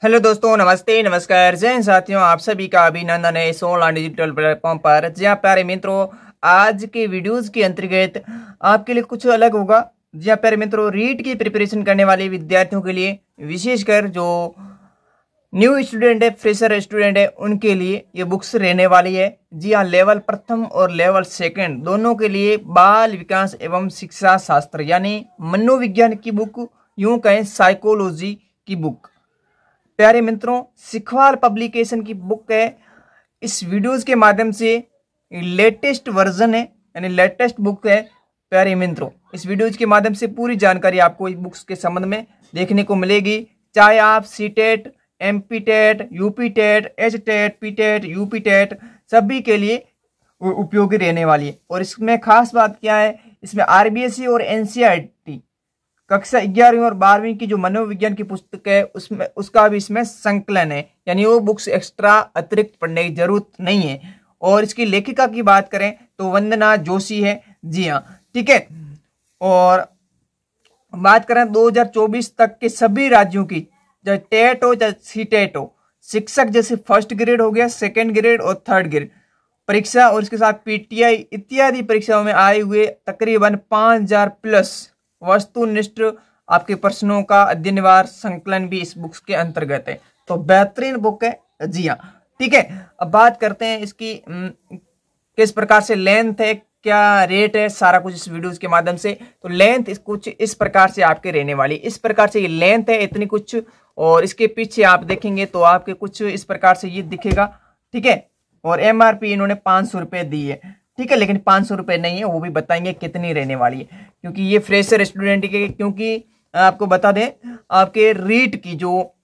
Hello दोस्तों, नमस्ते, नमस्कार, जय हिंद साथियों। आप सभी का अभिनंदन है इस ऑनलाइन डिजिटल प्लेटफॉर्म पर। जी हाँ प्यारे मित्रों, आज के वीडियोस के अंतर्गत आपके लिए कुछ अलग होगा। जी हाँ प्यारे मित्रों, रीट की प्रिपरेशन करने वाले विद्यार्थियों के लिए, विशेषकर जो न्यू स्टूडेंट है, फ्रेशर स्टूडेंट है, उनके लिए ये बुक्स रहने वाली है। जी हाँ, लेवल प्रथम और लेवल सेकंड दोनों के लिए बाल विकास एवं शिक्षा शास्त्र यानी मनोविज्ञान की बुक, यूं कहें साइकोलॉजी की बुक। प्यारे मित्रों, सिखवाल पब्लिकेशन की बुक है। इस वीडियोस के माध्यम से लेटेस्ट वर्जन है, यानी लेटेस्ट बुक है। प्यारे मित्रों, इस वीडियोस के माध्यम से पूरी जानकारी आपको इस बुक्स के संबंध में देखने को मिलेगी। चाहे आप CTET, MP TET, UP TET, H TET, P TET, UP TET, सभी के लिए उपयोगी रहने वाली है। और इसमें खास बात क्या है, इसमें आरबीएसई और एनसीईआरटी कक्षा 11वीं और 12वीं की जो मनोविज्ञान की पुस्तक है उसमें उसका भी इसमें संकलन है, यानी वो बुक्स एक्स्ट्रा अतिरिक्त पढ़ने की जरूरत नहीं है। और इसकी लेखिका की बात करें तो वंदना जोशी है। जी हाँ, ठीक है। और बात करें 2024 तक के सभी राज्यों की, चाहे टेट हो चाहे सीटेट हो, शिक्षक जैसे फर्स्ट ग्रेड हो गया, सेकेंड ग्रेड और थर्ड ग्रेड परीक्षा, और इसके साथ पीटीआई इत्यादि परीक्षाओं में आए हुए तकरीबन 5000 प्लस वस्तुनिष्ठ आपके प्रश्नों का अध्ययनवार संकलन भी इस बुक्स के अंतर्गत है। तो बेहतरीन बुक है। जी हाँ, ठीक है। अब बात करते हैं इसकी किस प्रकार से लेंथ है, क्या रेट है, सारा कुछ इस वीडियोस के माध्यम से। तो लेंथ कुछ इस प्रकार से आपके रहने वाली, इस प्रकार से ये लेंथ है इतनी कुछ, और इसके पीछे आप देखेंगे तो आपके कुछ इस प्रकार से ये दिखेगा, ठीक है। और एमआरपी इन्होंने 500 रुपए दी है, ठीक है, लेकिन 500 रुपए नहीं है, वो भी बताएंगे कितनी रहने वाली है, क्योंकि ये फ्रेशर स्टूडेंट के, क्योंकि आपको बता दें आपके रीट की जो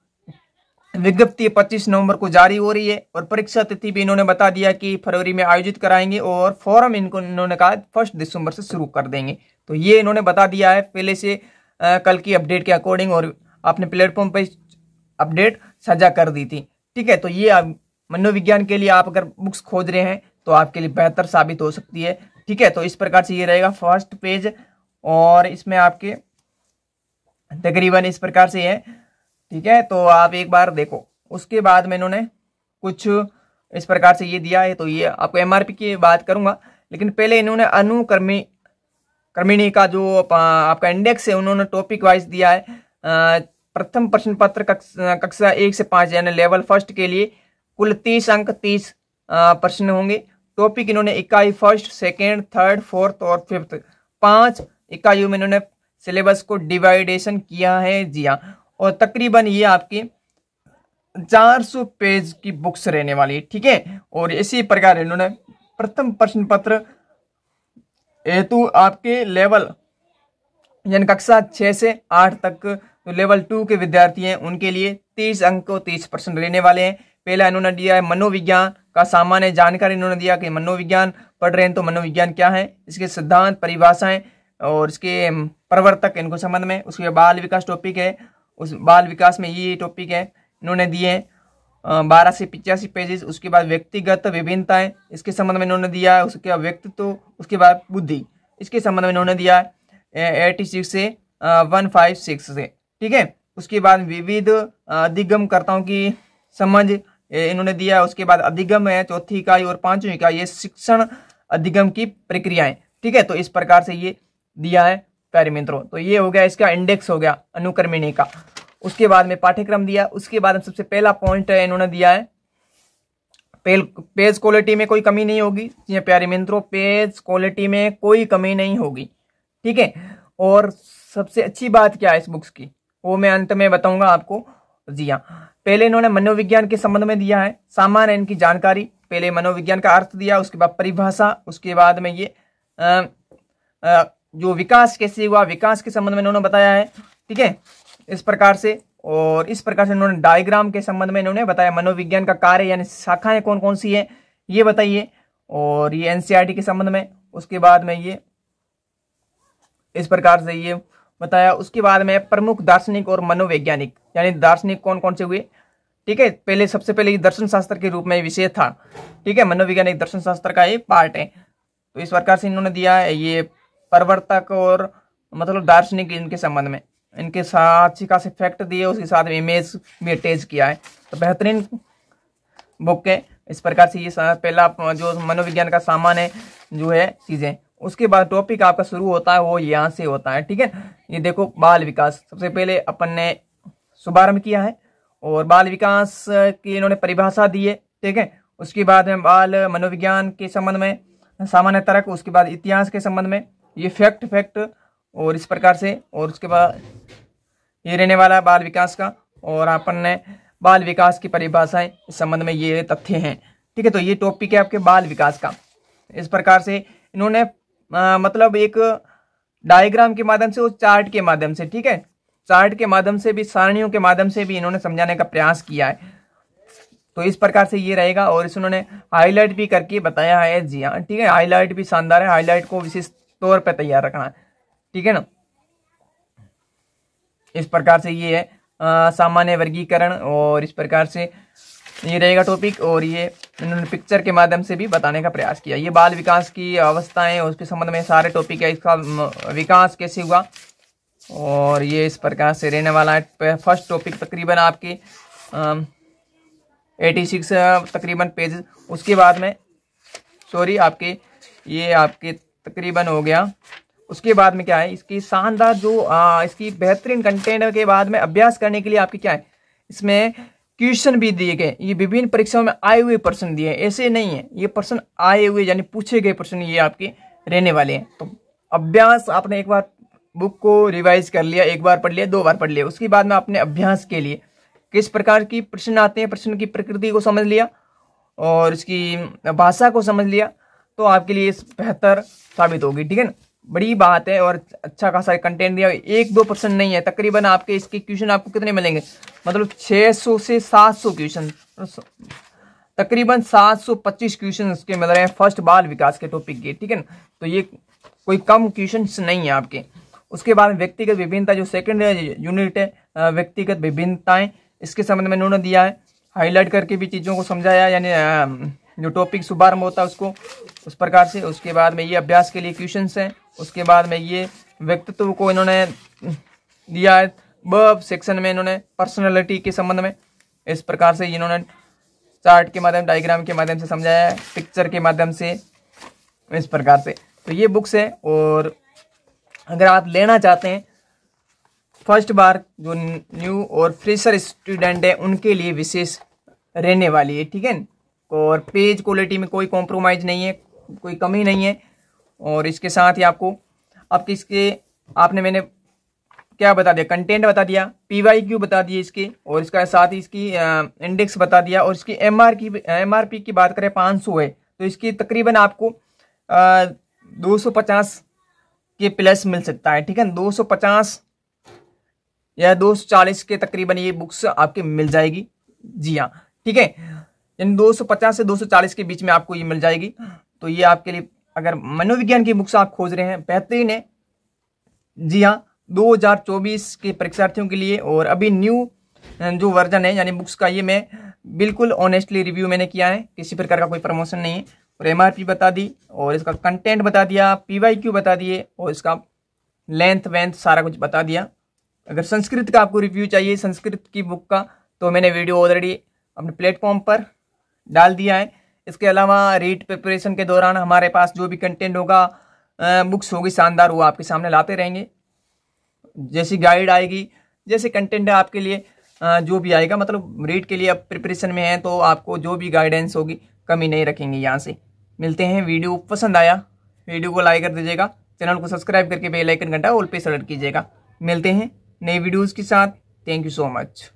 विज्ञप्ति 25 नवंबर को जारी हो रही है, और परीक्षा तिथि भी इन्होंने बता दिया कि फरवरी में आयोजित कराएंगे, और फॉर्म इनको इन्होंने कहा 1 दिसंबर से शुरू कर देंगे। तो ये इन्होंने बता दिया है पहले से, कल की अपडेट के अकॉर्डिंग, और अपने प्लेटफॉर्म पर अपडेट साझा कर दी थी, ठीक है। तो ये मनोविज्ञान के लिए आप अगर बुक्स खोज रहे हैं तो आपके लिए बेहतर साबित हो सकती है, ठीक है। तो इस प्रकार से ये रहेगा फर्स्ट पेज, और इसमें आपके तकरीबन इस प्रकार से है, ठीक है। तो आप एक बार देखो, उसके बाद में इन्होंने कुछ इस प्रकार से ये दिया है। तो ये आपको एमआरपी की बात करूंगा, लेकिन पहले इन्होंने अनुक्रमिणी का जो आपका इंडेक्स है उन्होंने टॉपिक वाइज दिया है। प्रथम प्रश्न पत्र कक्षा 1 से 5 यानी लेवल फर्स्ट के लिए कुल 30 अंक, 30 प्रश्न होंगे। टॉपिक इन्होंने इकाई फर्स्ट, सेकेंड, थर्ड, फोर्थ और फिफ्थ 5 इकाइयों में इन्होंने सिलेबस को डिवाइडेशन किया है। जी हाँ, और तकरीबन ये आपकी 400 पेज की बुक्स रहने वाली है, ठीक है। और इसी प्रकार इन्होंने प्रथम प्रश्न पत्र हेतु आपके लेवल यानी कक्षा 6 से 8 तक तो लेवल 2 के विद्यार्थी हैं, उनके लिए 30 अंक को 30% रहने वाले हैं। पहला इन्होंने दिया है मनोविज्ञान का सामान्य जानकारी, इन्होंने दिया कि मनोविज्ञान पढ़ रहे हैं तो मनोविज्ञान क्या है, इसके सिद्धांत, परिभाषाएं और इसके प्रवर्तक इनको संबंध में। उसके बाल विकास टॉपिक है, उस बाल विकास में ये टॉपिक है इन्होंने दिए हैं 12 से 85 पेजेस। उसके बाद व्यक्तिगत विभिन्नताएं, इसके संबंध में इन्होंने दिया है। उसके बाद व्यक्तित्व, उसके बाद बुद्धि, इसके संबंध में इन्होंने दिया है 86 से 156 से, ठीक है। उसके बाद विविध अधिगमकर्ताओं की समझ इन्होंने दिया है। उसके बाद अधिगम है 4थी इकाई, और 5वीं इकाई ये शिक्षण अधिगम की प्रक्रियाएं, ठीक है। तो इस प्रकार से ये दिया है प्यारे मित्रों। तो ये हो गया, इसका इंडेक्स हो गया अनुक्रमिणी का। उसके बाद में पाठ्यक्रम दिया। उसके बाद सबसे पहला पॉइंट है इन्होंने दिया है पेज क्वालिटी में कोई कमी नहीं होगी। जी प्यारे मित्रों, पेज क्वालिटी में कोई कमी नहीं होगी, ठीक है। और सबसे अच्छी बात क्या है इस बुक्स की, वो मैं अंत में बताऊंगा आपको। जी हाँ, पहले इन्होंने मनोविज्ञान के संबंध में दिया है सामान्य इनकी जानकारी। पहले मनोविज्ञान का अर्थ दिया, उसके बाद परिभाषा, उसके बाद में ये जो विकास कैसे हुआ, विकास के संबंध में इन्होंने बताया है, ठीक है, इस प्रकार से। और इस प्रकार से इन्होंने डायग्राम के संबंध में इन्होंने बताया, मनोविज्ञान का कार्य यानी शाखाएं कौन कौन सी है ये बताइए, और ये एनसीईआरटी के संबंध में। उसके बाद में ये इस प्रकार से ये बताया। उसके बाद में प्रमुख दार्शनिक और मनोवैज्ञानिक यानी दार्शनिक कौन कौन से हुए, ठीक है। पहले सबसे पहले ये दर्शन शास्त्र के रूप में विषय था, ठीक है। मनोवैज्ञानिक दर्शन शास्त्र का एक पार्ट है। तो इस प्रकार से इन्होंने दिया है ये प्रवर्तक और मतलब दार्शनिक इनके संबंध में। इनके साथ अच्छी खासी फैक्ट दिए, उसके साथ में इमेज भी अटैच किया है। तो बेहतरीन बुक है। इस प्रकार से ये पहला जो मनोविज्ञान का सामान है जो है चीजें, उसके बाद टॉपिक आपका शुरू होता है वो यहाँ से होता है, ठीक है। ये देखो बाल विकास, सबसे पहले अपन ने शुभारंभ किया है और बाल विकास की इन्होंने परिभाषा दी है, ठीक है। उसके बाद में बाल मनोविज्ञान के संबंध में सामान्य तर्क, उसके बाद इतिहास के संबंध में ये फैक्ट और इस प्रकार से, और उसके बाद ये रहने वाला बाल विकास का, और अपन ने बाल विकास की परिभाषाएं इस संबंध में ये तथ्य हैं, ठीक है। तो ये टॉपिक है आपके बाल विकास का। इस प्रकार से इन्होंने मतलब एक डायग्राम के माध्यम से और चार्ट के माध्यम से, ठीक है, चार्ट के माध्यम से भी, सारणियों के माध्यम से भी इन्होंने समझाने का प्रयास किया है। तो इस प्रकार से ये रहेगा, और इस उन्होंने हाईलाइट भी करके बताया है। जी हाँ, ठीक है, हाईलाइट भी शानदार है, हाईलाइट को विशेष तौर पर तैयार रखना है, ठीक है ना। इस प्रकार से ये है सामान्य वर्गीकरण, और इस प्रकार से ये रहेगा टॉपिक, और ये इन्होंने पिक्चर के माध्यम से भी बताने का प्रयास किया। ये बाल विकास की अवस्थाएं, उसके संबंध में सारे टॉपिक है, इसका विकास कैसे हुआ, और ये इस प्रकार से रहने वाला है। फर्स्ट टॉपिक तकरीबन आपके 86 तकरीबन पेज, उसके बाद में सॉरी आपके ये आपके तकरीबन हो गया। उसके बाद में क्या है, इसकी शानदार जो इसकी बेहतरीन कंटेंट के बाद में अभ्यास करने के लिए आपकी क्या है, इसमें क्वेश्चन भी दिए गए। ये विभिन्न परीक्षाओं में आए हुए प्रश्न दिए हैं, ऐसे नहीं है, ये प्रश्न आए हुए यानी पूछे गए प्रश्न ये आपके रहने वाले हैं। तो अभ्यास आपने एक बार बुक को रिवाइज कर लिया, एक बार पढ़ लिया, 2 बार पढ़ लिया, उसके बाद में आपने अभ्यास के लिए किस प्रकार की प्रश्न आते हैं, प्रश्न की प्रकृति को समझ लिया और इसकी भाषा को समझ लिया, तो आपके लिए बेहतर साबित होगी, ठीक है ना। बड़ी बात है, और अच्छा खासा कंटेंट दिया, 1-2 प्रश्न नहीं है, तकरीबन आपके इसके क्वेश्चन आपको कितने मिलेंगे, मतलब 600 से 700 क्वेश्चन, तकरीबन 725 क्वेश्चन इसके मिल रहे हैं फर्स्ट बाल विकास के टॉपिक के, ठीक है ना। तो ये कोई कम क्वेश्चन नहीं है आपके। उसके बाद व्यक्तिगत विभिन्नता, जो सेकंड यूनिट है व्यक्तिगत विभिन्नताएं, इसके संबंध में उन्होंने दिया है, हाईलाइट करके भी चीज़ों को समझाया, यानी जो टॉपिक शुभारंभ होता है उसको उस प्रकार से। उसके बाद में ये अभ्यास के लिए क्वेश्चंस हैं। उसके बाद में ये व्यक्तित्व को इन्होंने दिया है, ब सेक्शन में इन्होंने पर्सनैलिटी के संबंध में इस प्रकार से इन्होंने चार्ट के माध्यम, डायग्राम के माध्यम से समझाया है, पिक्चर के माध्यम से, इस प्रकार से। तो ये बुक्स है, और अगर आप लेना चाहते हैं फर्स्ट बार जो न्यू और फ्रेशर स्टूडेंट है उनके लिए विशेष रहने वाली है, ठीक है। और पेज क्वालिटी में कोई कॉम्प्रोमाइज नहीं है, कोई कमी नहीं है। और इसके साथ ही आपके इसके मैंने क्या बता दिया, कंटेंट बता दिया, PYQ बता दिए इसके, और इसका साथ ही इसकी इंडेक्स बता दिया, और इसकी MRP की बात करें 500 है, तो इसकी तकरीबन आपको 250 के प्लस मिल सकता है, ठीक है। 250 या 240 के तकरीबन ये बुक्स आपके मिल जाएगी, जी हाँ, ठीक है। यानी 250 से 240 के बीच में आपको ये मिल जाएगी। तो ये आपके लिए अगर मनोविज्ञान की बुक्स आप खोज रहे हैं, बेहतरीन है, जी हाँ, 2024 के परीक्षार्थियों के लिए। और अभी न्यू जो वर्जन है यानी बुक्स का, ये मैं बिल्कुल ऑनेस्टली रिव्यू मैंने किया है, किसी प्रकार का कोई प्रमोशन नहीं है। और MRP बता दी, और इसका कंटेंट बता दिया, PYQ बता दिए, और इसका लेंथ वेंथ सारा कुछ बता दिया। अगर संस्कृत का आपको रिव्यू चाहिए, संस्कृत की बुक का, तो मैंने वीडियो ऑलरेडी अपने प्लेटफॉर्म पर डाल दिया है। इसके अलावा रीट प्रिपरेशन के दौरान हमारे पास जो भी कंटेंट होगा, बुक्स होगी शानदार, वो आपके सामने लाते रहेंगे। जैसी गाइड आएगी, जैसे कंटेंट है आपके लिए जो भी आएगा, मतलब रीट के लिए अब प्रिपरेशन में है तो आपको जो भी गाइडेंस होगी कमी नहीं रखेंगे यहाँ से। मिलते हैं, वीडियो पसंद आया वीडियो को लाइक कर दीजिएगा, चैनल को सब्सक्राइब करके बेल आइकन घंटा ऑल पे सेलेक्ट कीजिएगा। मिलते हैं नई वीडियोज़ के साथ। Thank you so much.